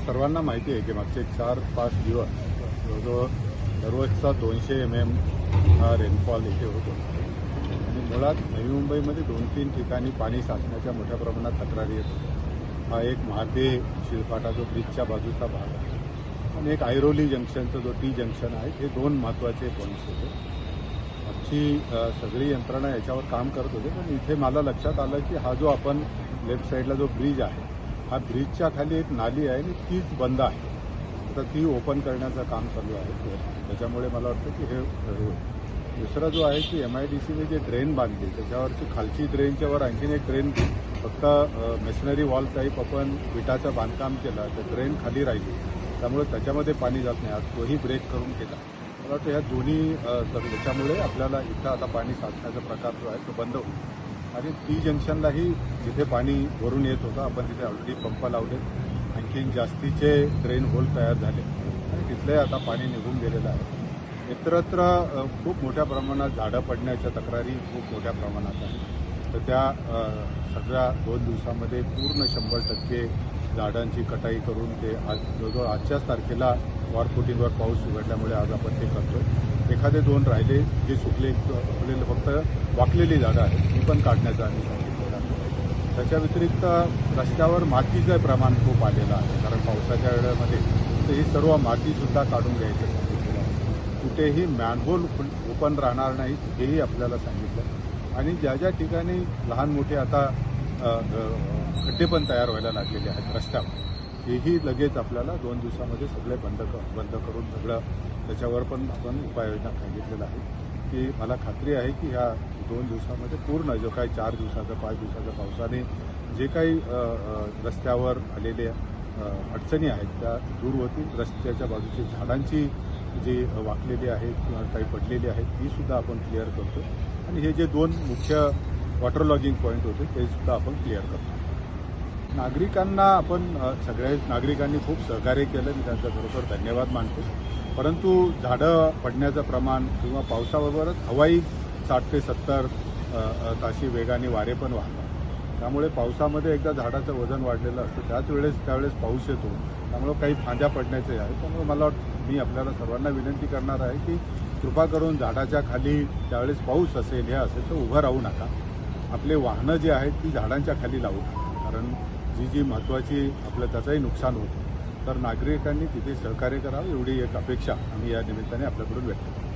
सर्वांना माहिती आहे की मागचे 4-5 दिवस जवळजवळ दररोजचा 200 mm हा रेनफॉल इथे होतो आणि मुळात नवी मुंबईमध्ये 2-3 ठिकाणी पाणी साचण्याच्या मोठ्या प्रमाणात तक्रारी येतात। हा एक महादे शिळफाटा जो ब्रिजच्या बाजूचा भाग आहे आणि एक ऐरोली जंक्शनचं जो टी जंक्शन आहे, हे 2 महत्त्वाचे पॉईंट्स होते। आमची सगळी यंत्रणा याच्यावर काम करत होते, पण इथे मला लक्षात आलं की हा जो आपण लेफ्ट साईडला जो ब्रिज आहे, हा ब्रिजच्या खाली एक नाली आहे आणि तीच बंद आहे। तर ती ओपन करण्याचं काम चालू आहे, त्याच्यामुळे मला वाटतं की हे होईल। दुसरा जो आहे की MIDCने जे ड्रेन बांधली त्याच्यावरची खालची ड्रेनच्यावर आणखीन एक ड्रेन फक्त मेशनरी वॉल टाईप आपण विटाचं बांधकाम केलं, तर ड्रेन खाली राहिली, त्यामुळे त्याच्यामध्ये पाणी जात नाही। आज तोही ब्रेक करून केला। मला वाटतं ह्या दोन्ही याच्यामुळे आपल्याला इथं आता पाणी साचण्याचा प्रकार जो आहे तो बंद होईल आणि टी जंक्शनलाही जिथे पाणी वरून येत होतं आपण तिथे ऑलरेडी पंप लावले, आणखीन जास्तीचे ड्रेन होल तयार झाले आणि तिथले आता पाणी निघून गेलेलं आहे। इतरत्र खूप मोठ्या प्रमाणात झाडं पडण्याच्या तक्रारी खूप मोठ्या प्रमाणात आहेत, तर त्या सगळ्या 2 दिवसामध्ये पूर्ण 100% झाडांची कटाई करून ते आज जवळजवळ आजच्याच तारखेला वॉरफुटिंगवर पाऊस उघडल्यामुळे आज आपण ते करतो। एखादे 2 राहिले जे सुकलेले फक्त वाकलेली झाडं आहेत ती पण काढण्याचं आम्ही सांगितलेलं आहे। त्याच्या व्यतिरिक्त रस्त्यावर मातीचं प्रमाण खूप आलेलं आहे, कारण पावसाच्या वेळेमध्ये तर ही सर्व मातीसुद्धा काढून घ्यायचं सांगितलेलं आहे। कुठेही मॅनहोल ओपन राहणार नाहीत हेही आपल्याला सांगितलं आणि ज्या ज्या ठिकाणी लहान मोठे आता खड्डे पण तयार व्हायला लागलेले आहेत रस्त्यावर, हेही लगेच आपल्याला 2 दिवसामध्ये सगळे बंद करून सगळं त्याच्यावर पण आपण उपाययोजना सांगितलेलं आहे की मला खात्री आहे की ह्या 2 दिवसामध्ये पूर्ण जो काही 4 दिवसाचा 5 दिवसाच्या पावसाने जे काही रस्त्यावर आलेले अडचणी आहेत त्या दूर होतील। रस्त्याच्या बाजूची झाडांची जी वाकलेली आहेत किंवा काही पडलेली आहेत ती सुद्धा आपण क्लिअर करतो आणि हे जे 2 मुख्य वॉटर लॉगिंग पॉईंट होते ते सुद्धा आपण क्लिअर करतो। नागरिकांना आपण सगळ्याच नागरिकांनी खूप सहकार्य केलं, मी त्यांचा खरोखर धन्यवाद मानतो। परंतु झाडं पडण्याचं प्रमाण किंवा पावसाबरोबरच हवाई 60 ते 70 ताशी वेगाने वारे पण वाहतात, त्यामुळे पावसामध्ये एकदा झाडाचं वजन वाढलेलं असतं त्यावेळेस पाऊस येतो, त्यामुळे काही फांद्या पडण्याचे आहे। त्यामुळे मला मी आपल्याला सर्वांना विनंती करणार आहे की कृपा करून झाडाच्या खाली त्यावेळेस पाऊस असेल हे असेल तर उभं राहू नका, आपले वाहनं जे आहेत ती झाडांच्या खाली लावू नका, कारण जी महत्त्वाची आपलं त्याचंही नुकसान होतं। तर नागरिकांनी तिथे सहकार्य करावं एवढी एक अपेक्षा आम्ही या निमित्ताने आपल्याकडून व्यक्त करतो।